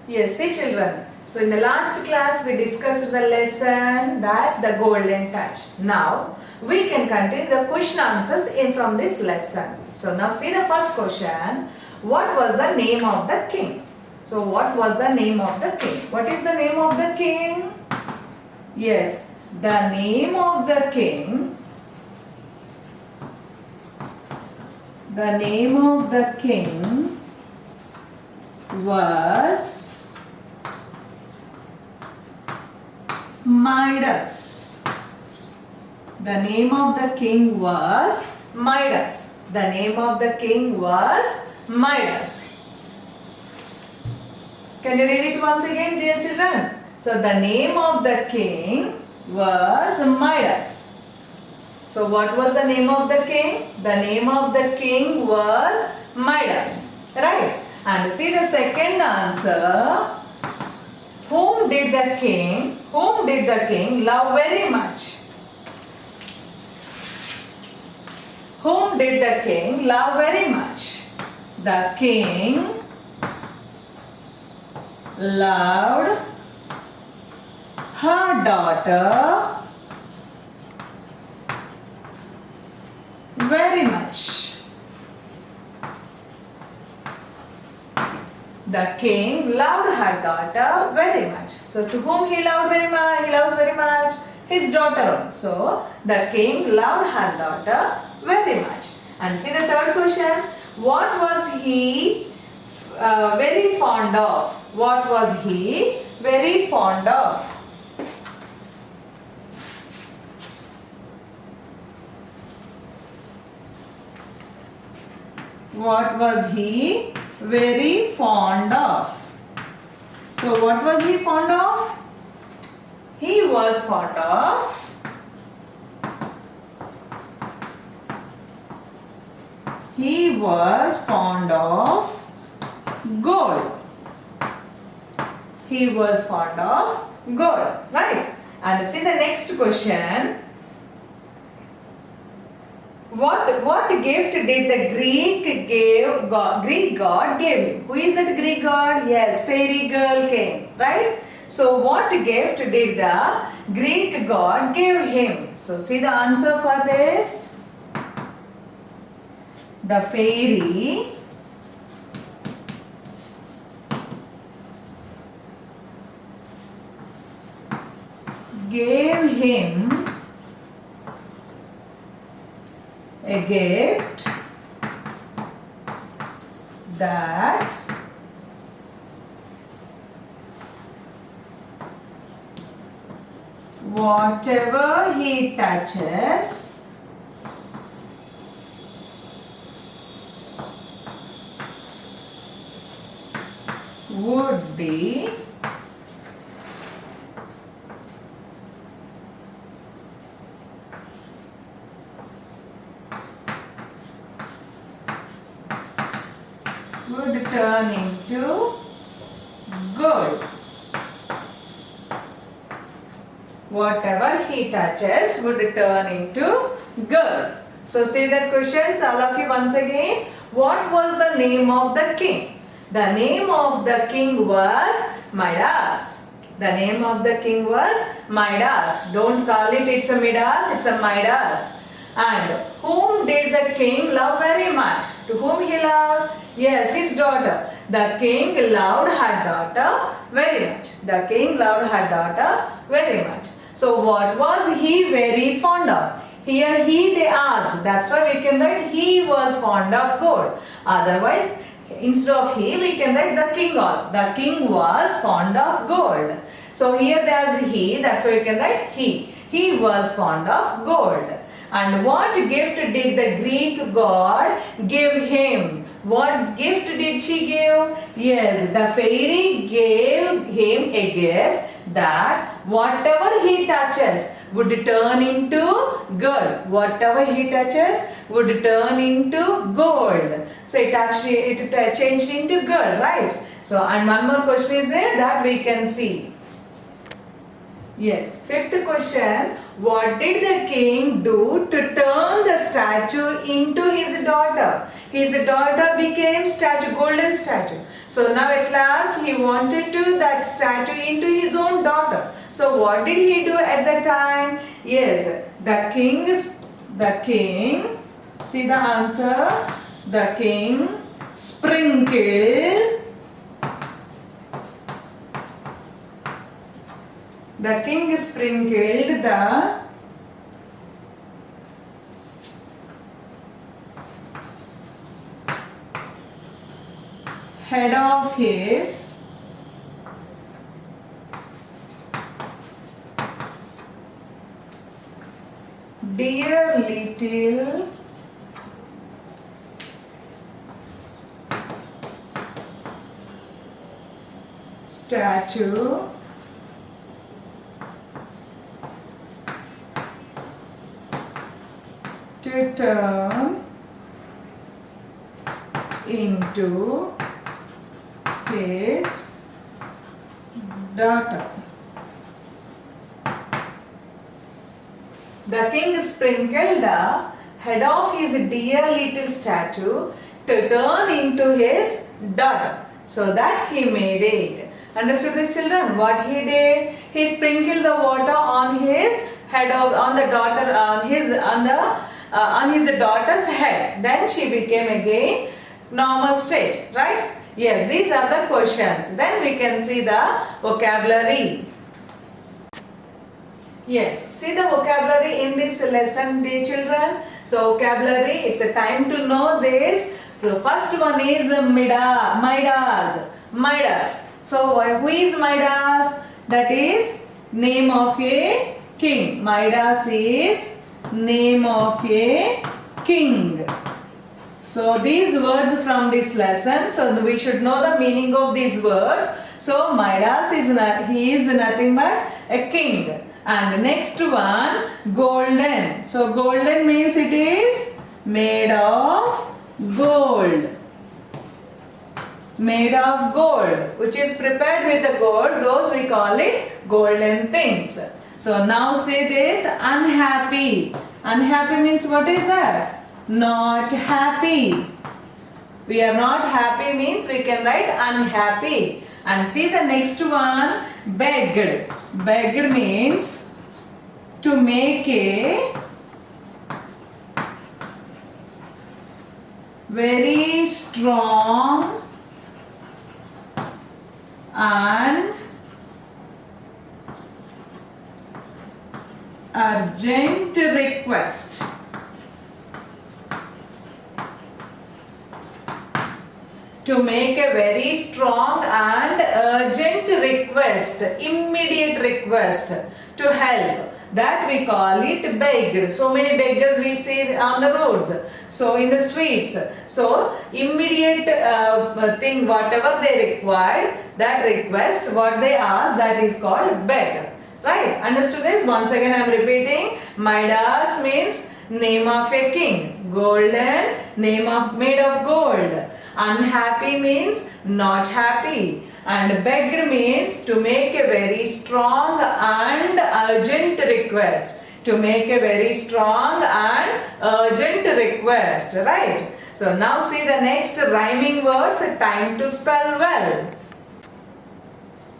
Yes, see children. So in the last class we discussed the lesson that the golden touch. Now we can continue the question answers in from this lesson. So now see the first question. What was the name of the king? So what was the name of the king? What is the name of the king? Yes, the name of the king. The name of the king was Midas. The name of the king was Midas. The name of the king was Midas. Can you read it once again, dear children? So the name of the king was Midas. So what was the name of the king? The name of the king was Midas. Right? And see the second answer. Whom did the king love very much? Whom did the king love very much? The king loved her daughter very much. The king loved her daughter very much. So to whom he loved very much? He loves very much his daughter. So the king loved her daughter very much. And see the third question. What was he very fond of? What was he very fond of? What was he very fond of? So what was he fond of? He was fond of gold. He was fond of gold, right? And see the next question. What gift did the Greek god gave him? Who is that Greek god? Yes, fairy girl came, right? So what gift did the Greek god give him? So see the answer for this. The fairy gave him a gift that whatever he touches would be turn into gold. Whatever he touches would turn into gold. So say that questions, all of you once again. What was the name of the king? The name of the king was Midas. The name of the king was Midas. Don't call it it's a Midas, it's a Midas. And whom did the king love very much? To whom he loved? Yes, his daughter. The king loved her daughter very much. The king loved her daughter very much. So what was he very fond of? Here he they asked. That's why we can write he was fond of gold. Otherwise, instead of he, we can write the king also. The king was fond of gold. So here there's he. That's why we can write he. He was fond of gold. And what gift did the Greek god give him? What gift did she give? Yes, the fairy gave him a gift that whatever he touches would turn into gold. Whatever he touches would turn into gold. So it changed into gold, right? So and one more question is there that we can see. Yes. Fifth question. What did the king do to turn the statue into his daughter? His daughter became golden statue. So now at last he wanted to that statue into his own daughter. So what did he do at the time? Yes, the king, see the answer, the king sprinkled the head of his dear little statue to turn into his daughter. The king sprinkled the head of his dear little statue to turn into his daughter, so that he made it. Understood this, children? What he did? He sprinkled the water on his head on his daughter's head. Then she became again normal state, right? Yes, these are the questions. Then we can see the vocabulary. Yes, see the vocabulary in this lesson, dear children. So vocabulary, it's a time to know this. So first one is Midas. So who is Midas? That is name of a king. Midas is name of a king. So these words from this lesson, so we should know the meaning of these words. So Midas is nothing but a king. And next one, golden. So golden means it is made of gold. Made of gold, which is prepared with the gold, those we call it golden things. So now say this, unhappy. Unhappy means what is that? Not happy. We are not happy means we can write unhappy. And see the next one, begged. Begged means to make a very strong and urgent request. To make a very strong and urgent request, immediate request to help. That we call it begged. So many beggars we see on the roads. So in the streets. So immediate thing, whatever they require, that request, what they ask, that is called beg. Right? Understood this? Once again I am repeating. Midas means name of a king. Golden, name of made of gold. Unhappy means not happy. And begged means to make a very strong and urgent request. To make a very strong and urgent request. Right? So now see the next rhyming words. Time to spell well.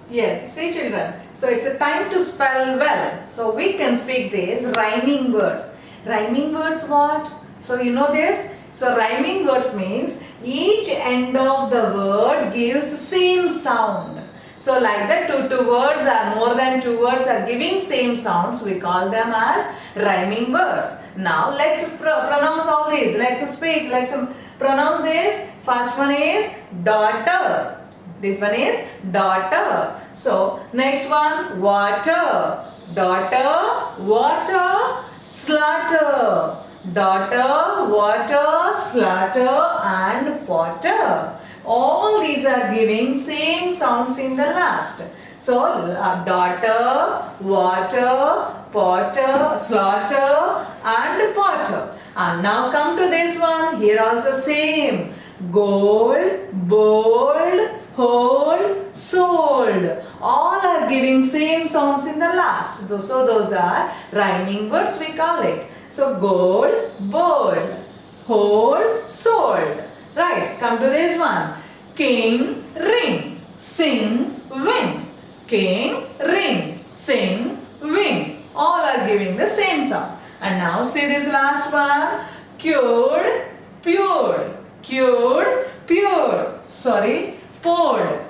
Yes, see children. So it's a time to spell well. So we can speak this rhyming words. Rhyming words what? So you know this? So rhyming words means each end of the word gives same sound. So like that two words or more than two words are giving same sounds, we call them as rhyming words. Now let's pronounce all these. Let's speak. Let's pronounce this. First one is daughter. This one is daughter. So next one, water. Daughter, water, slaughter. Daughter, water, slaughter and potter. All these are giving same sounds in the last. So daughter, water, potter, slaughter and potter. And now come to this one. Here also same. Gold, bold, hold, sold. All are giving same sounds in the last. So those are rhyming words we call it. So gold, bold, hold, sold. Right, come to this one. King, ring, sing, win. King, ring, sing, win. All are giving the same sound. And now see this last one. Cured, pure. Cured, pure. Sorry, poured.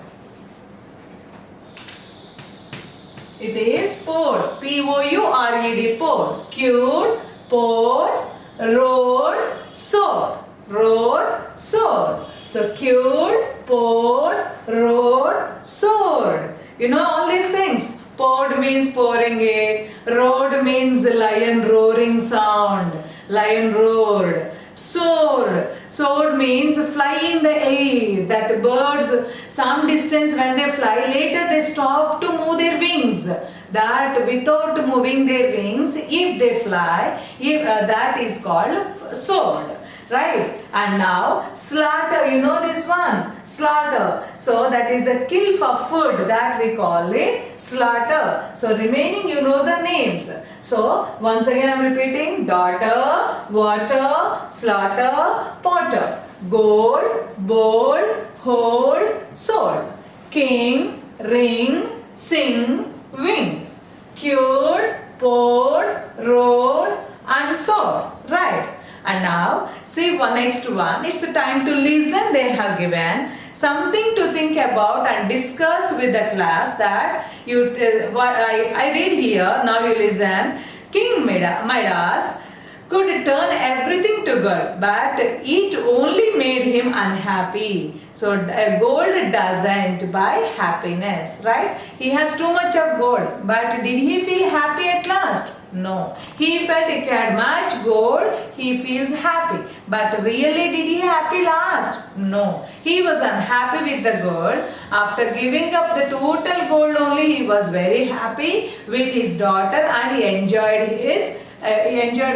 It is poured. P-O-U-R-E-D, poured. Cured, poured, roared, soared. Roared, soared. So cured, poured, roared, soared. You know all these things. Poured means pouring it. Roared means lion roaring sound. Lion roared. Soared. Soared means fly in the air. That birds, some distance when they fly, later they stop to move their wings. That without moving their wings, if they fly, that is called soared. Right? And now slaughter, you know this one, slaughter. So that is a kill for food, that we call it slaughter. So remaining you know the names. So once again I am repeating: daughter, water, slaughter, potter, gold, bold, hold, sold, king, ring, sing, wing, cured, poured, rolled and sold. Right? And now see one next one. It's time to listen. They have given something to think about and discuss with the class. That you what I read here. Now you listen. King Midas could turn everything to gold, but it only made him unhappy. So gold doesn't buy happiness, right? He has too much of gold, but did he feel happy at last? No. He felt if he had much gold, he feels happy. But really, did he happy last? No. He was unhappy with the gold. After giving up the total gold only, he was very happy with his daughter and he enjoyed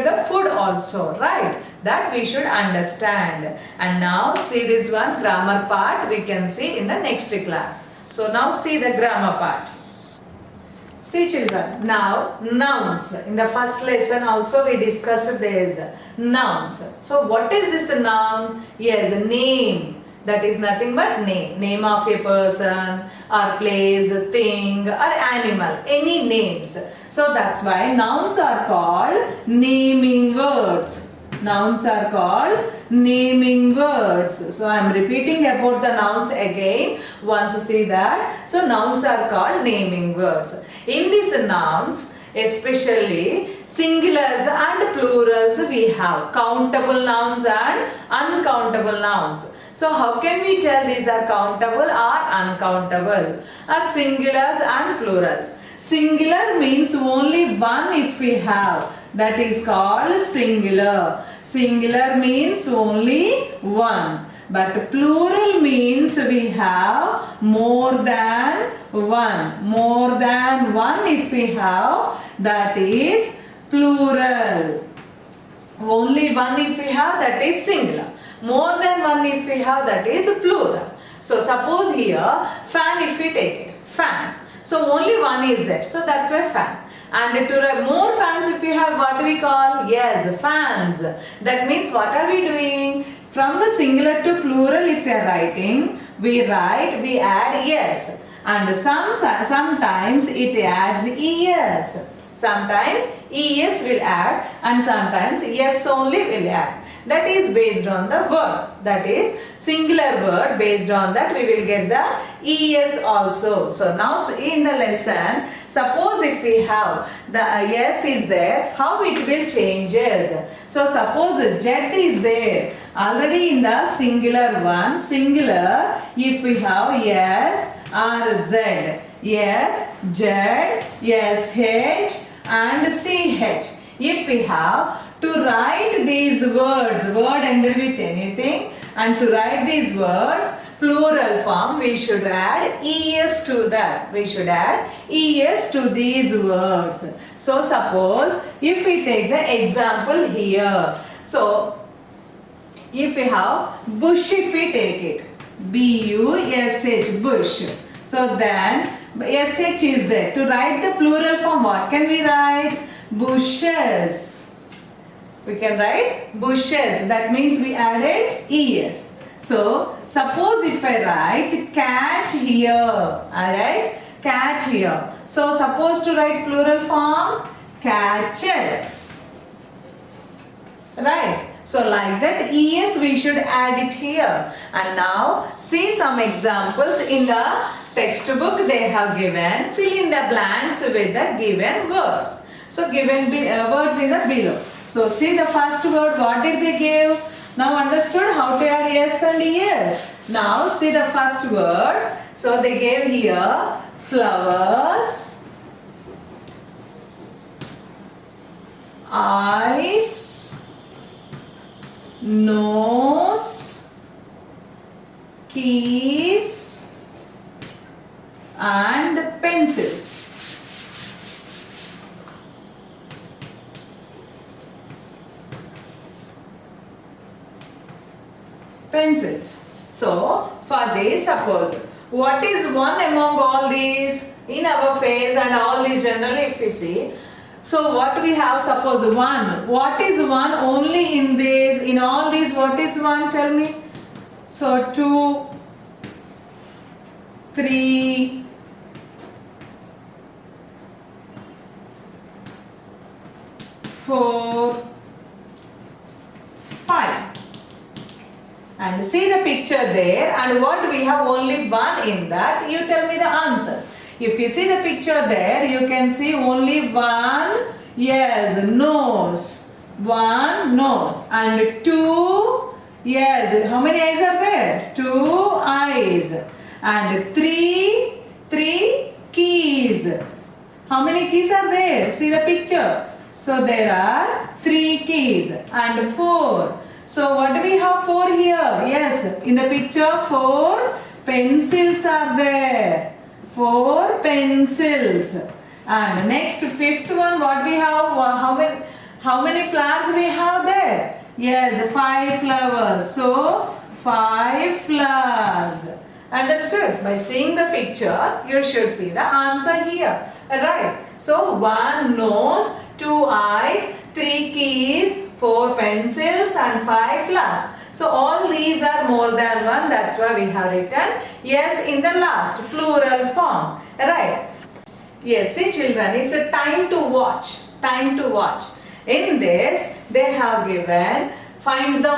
the food also, right? That we should understand. And now see this one grammar part we can see in the next class. So now see the grammar part. See children, now nouns. In the first lesson also we discussed this nouns. So what is this noun? Yes, a name. That is nothing but name. Name of a person or place, thing or animal. Any names. So that's why nouns are called naming words. Nouns are called naming words. So I am repeating about the nouns again. Once see that. So nouns are called naming words. In these nouns, especially singulars and plurals, we have countable nouns and uncountable nouns. So how can we tell these are countable or uncountable? Are singulars and plurals. Singular means only one if we have. That is called singular. Singular means only one. But plural means we have more than one. More than one if we have, that is plural. Only one if we have, that is singular. More than one if we have, that is plural. So suppose here, fan if we take it. Fan. So only one is there. So that's why fan. And to have more fans if we have, what do we call? Yes, fans. That means what are we doing? From the singular to plural if we are writing, we add yes. And sometimes it adds es. Sometimes es will add and sometimes yes only will add. That is based on the word. That is singular word. Based on that we will get the es also. So now in the lesson, suppose if we have the yes is there, how it will changes. So suppose jet is there. Already in the singular one, singular, if we have yes or z. Yes, z, yes, h and ch. If we have to write these words, word ended with anything, and to write these words, plural form, we should add es to that. We should add es to these words. So suppose if we take the example here. So if we have bush, if we take it, bush, bush. So then SH is there. To write the plural form, what can we write? Bushes. We can write bushes. That means we added ES. So suppose if I write catch here, I write catch here. So suppose to write plural form, catches. Right. So like that ES we should add it here. And now see some examples in the textbook they have given. Fill in the blanks with the given words. So given words in the below. So see the first word, what did they give? Now understood how to add S and ES. Now see the first word. So they gave here flowers, eyes, nose, keys and pencils. Pencils. So for this, suppose what is one among all these in our face and all these generally if we see. So what we have, suppose one. What is one only in this, in all these, what is one? Tell me. So 2, 3, 4, 5. And see the picture there, and what we have only one in that, you tell me the answers. If you see the picture there, you can see only one, yes, nose. One nose. And 2, yes, how many eyes are there? 2 eyes. And 3 keys. How many keys are there? See the picture. So there are 3 keys. And 4. So what do we have 4 here? Yes, in the picture 4 pencils are there. 4 pencils. And next 5th one, what we have? How many flowers we have there? Yes, 5 flowers. So 5 flowers. Understood? By seeing the picture, you should see the answer here. Right. So 1 nose, 2 eyes, 3 keys, 4 pencils and 5 flowers. So all these are more than one. That's why we have written yes in the last plural form. Right. Yes, see children, it's a time to watch. Time to watch. In this, they have given find the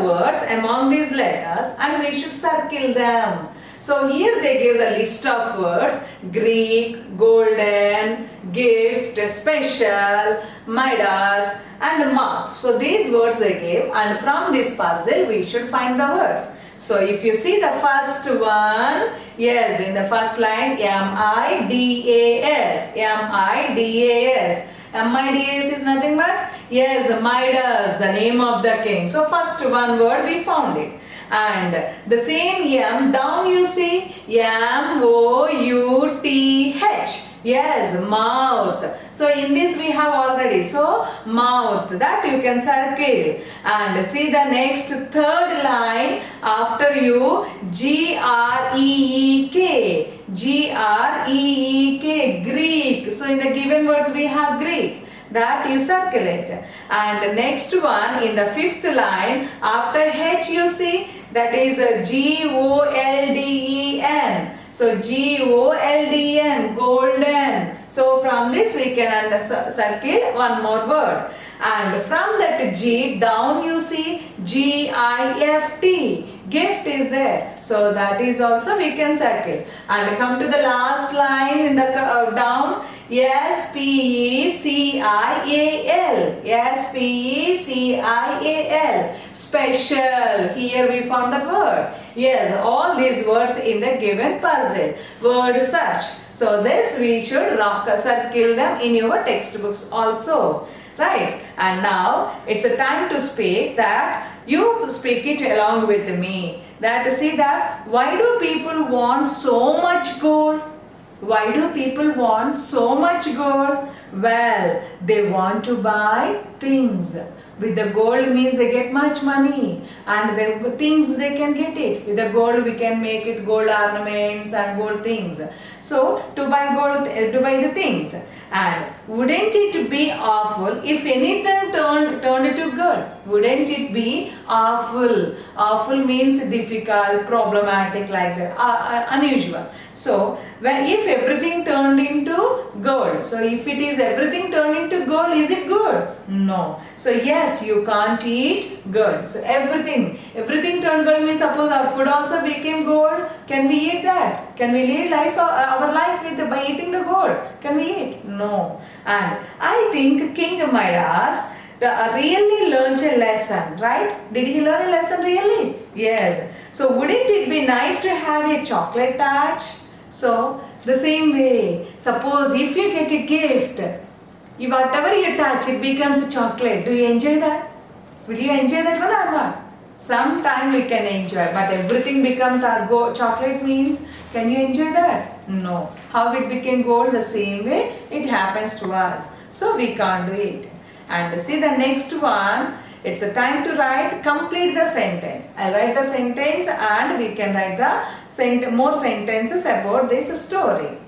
words among these letters and we should circle them. So here they give the list of words: Greek, golden, gift, special, Midas and mouth. So these words they give, and from this puzzle we should find the words. So if you see the first one, yes, in the first line, M-I-D-A-S, M-I-D-A-S. M-I-D-A-S is nothing but, yes, Midas, the name of the king. So first one word we found it. And the same M, down you see, M-O-U-T-H. Yes, mouth. So in this we have already. So mouth, that you can circle. And see the next third line after you, G-R-E-E-K. G-R-E-E-K, Greek. So in the given words we have Greek. That you circle it. And the next one in the 5th line after H you see, that is G-O-L-D-E-N. So G-O-L-D-N, golden. So from this we can circle one more word. And from that G down you see G-I-F-T. Gift is there. So that is also we can circle. And come to the last line in the down. S-P-E-C-I-A-L. S-P-E-C-I-A-L. Special. Here we found the word. Yes, all these words in the given puzzle. Word search. So this we should circle them in your textbooks also. Right. And now it's a time to speak that you speak it along with me. That see that why do people want so much gold? Why do people want so much gold? Well, they want to buy things. With the gold means they get much money, and the things they can get it. With the gold we can make it gold ornaments and gold things. So to buy gold, to buy the things. And wouldn't it be awful if anything turned into gold? Wouldn't it be awful? Awful means difficult, problematic, like that, unusual. So if everything turned into gold, so if it is everything turned into gold, is it good? No. So yes, you can't eat gold. So everything turned gold means, suppose our food also became gold. Can we eat that? Can we lead our life by eating the gold? Can we eat? No. And I think King Midas really learned a lesson, right? Did he learn a lesson really? Yes. So wouldn't it be nice to have a chocolate touch? So the same way, suppose if you get a gift, if whatever you touch, it becomes a chocolate. Do you enjoy that? Will you enjoy that one or not? Sometime we can enjoy, but everything becomes chocolate means, can you enjoy that? No. How it became gold? The same way it happens to us. So we can't do it. And see the next one, it's a time to write, complete the sentence. I'll write the sentence and we can write the more sentences about this story.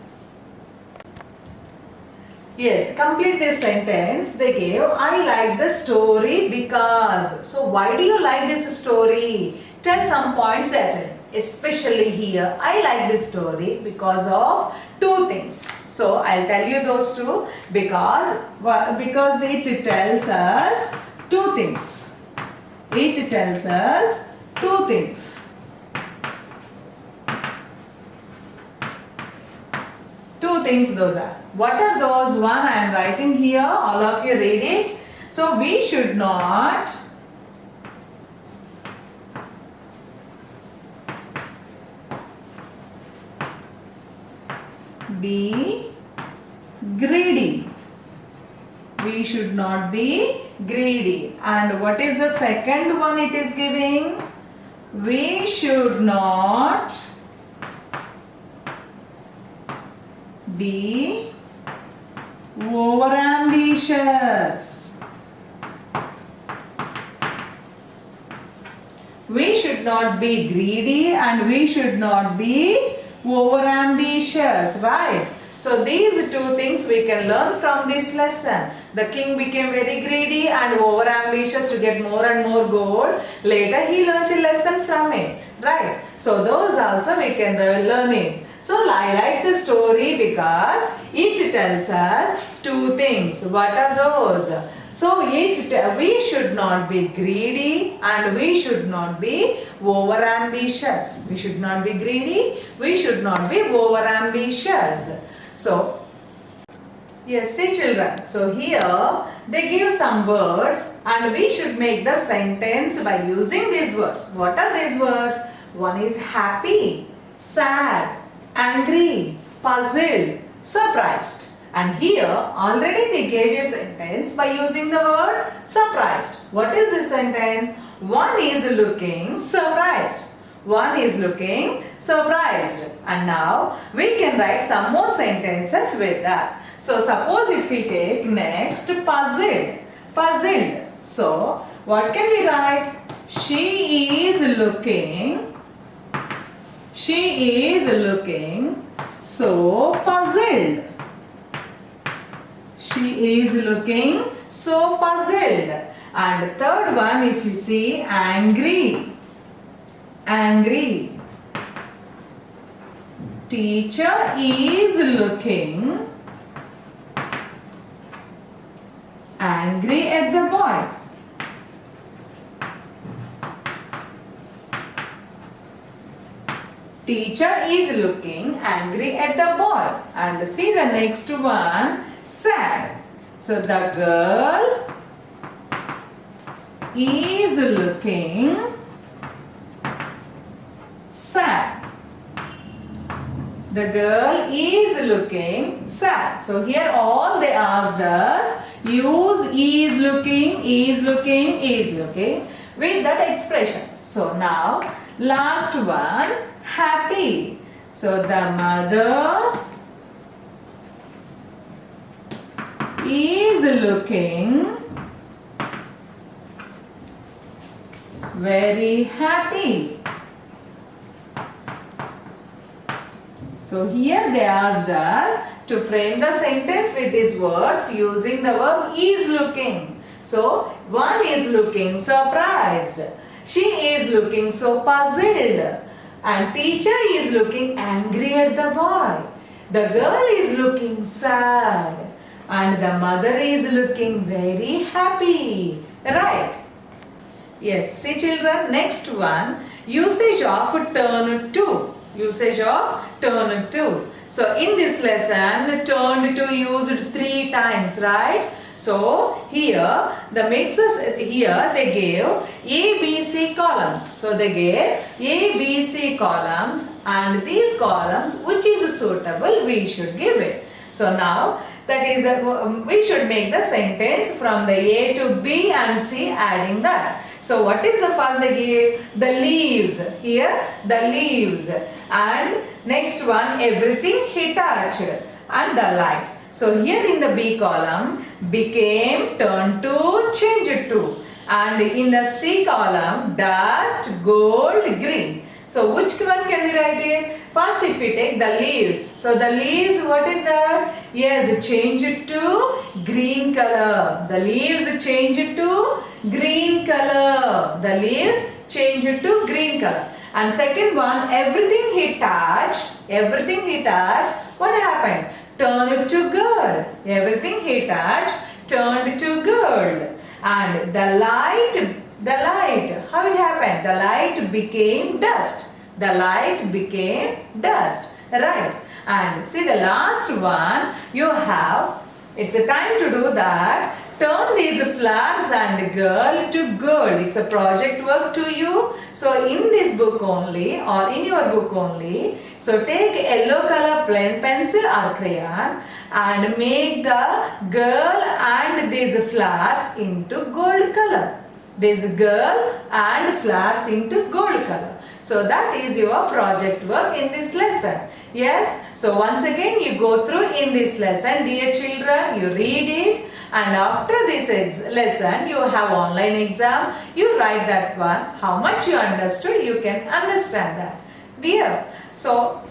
Yes, complete this sentence. They gave, I like the story because. So why do you like this story? Tell some points that, especially here, I like this story because of two things. So I'll tell you those two, because it tells us two things. It tells us two things. Two things those are. What are those? One I am writing here. All of you read it. So we should not be greedy. We should not be greedy. And what is the second one it is giving? We should not be overambitious. We should not be greedy and we should not be overambitious, right? So these two things we can learn from this lesson. The king became very greedy and overambitious to get more and more gold. Later he learned a lesson from it, right? So those also we can learn it. So I like the story because it tells us two things. What are those? So we should not be greedy and we should not be overambitious. We should not be greedy. We should not be overambitious. So, yes, see children. So here they give some words and we should make the sentence by using these words. What are these words? One is happy, sad, angry, puzzled, surprised. And here already they gave a sentence by using the word surprised. What is this sentence? One is looking surprised. One is looking surprised. And now we can write some more sentences with that. So suppose if we take next puzzled. Puzzled. So what can we write? She is looking so puzzled. She is looking so puzzled. And third one, if you see, angry. Angry. Teacher is looking angry at the boy. Teacher is looking angry at the boy. And see the next one, sad. So the girl is looking sad. The girl is looking sad. So here all they asked us, use is looking with that expressions. So now last one, happy. So the mother is looking very happy. So here they asked us to frame the sentence with these words using the verb is looking. So one is looking surprised. She is looking so puzzled. And teacher is looking angry at the boy. The girl is looking sad. And the mother is looking very happy. Right? Yes. See children, next one. Usage of turn to. Usage of turn to. So in this lesson, turn to used 3 times, right? So here the mixes here they gave A, B, C columns. So they gave A, B, C columns, and these columns which is suitable we should give it. So now that is we should make the sentence from the A to B and C adding that. So what is the first they gave? The leaves. Here the leaves, and next one everything he touched, and the light. So here in the B column became, turned to, changed to, and in the C column dust, gold, green. So which one can we write it? First if we take the leaves. So the leaves, what is that? Yes, change it to green color. The leaves change it to green color. The leaves change it to green color. And second one, everything he touched, what happened? Turn it to gold. Everything he touched turned to gold. And the light, how it happened? The light became dust. The light became dust. Right. And see the last one you have, it's a time to do that. Turn these flowers and girl to gold. It's a project work to you. So in this book only or in your book only, so take yellow color plain pencil or crayon and make the girl and these flowers into gold color. This girl and flowers into gold color. So that is your project work in this lesson. Yes. So once again you go through in this lesson, dear children, you read it. And after this lesson, you have online exam. You write that one. How much you understood, you can understand that. Dear. So